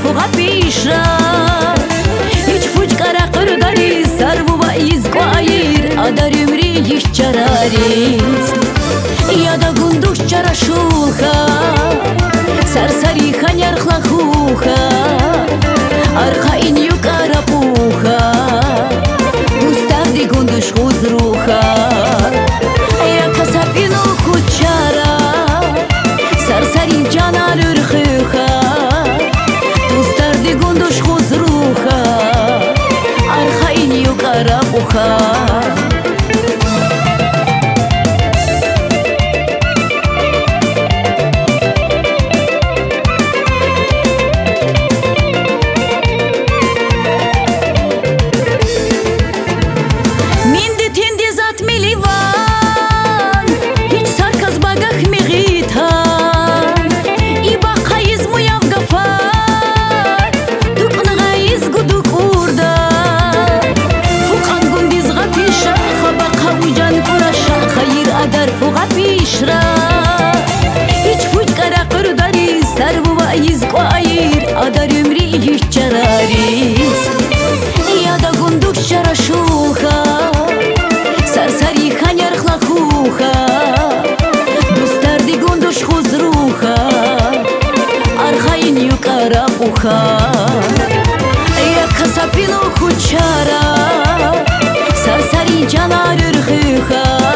fuga pişra Hiç fuçkara kırdari sarvuva izgayir Adar ümri hiç çarariz Ya da gunduş çara şulha Sarsari kanyar khlahuha Arka in yukara puha Gustardi gunduş huzruha Ya kasapino kuchara Sarsari canar ırkhuha Gustardi gunduş huzruha Arka in yukara puha Hiç fuçkara kırdari sarvuva izgayir Adar ümri hiç çarariz Ya da gunduk çara şulha Sarsari kanyar khlahuha Dostardi gunduş huzruha Arhain yukara puha Ya kasapino kuchara Sarsari canar ırkhuha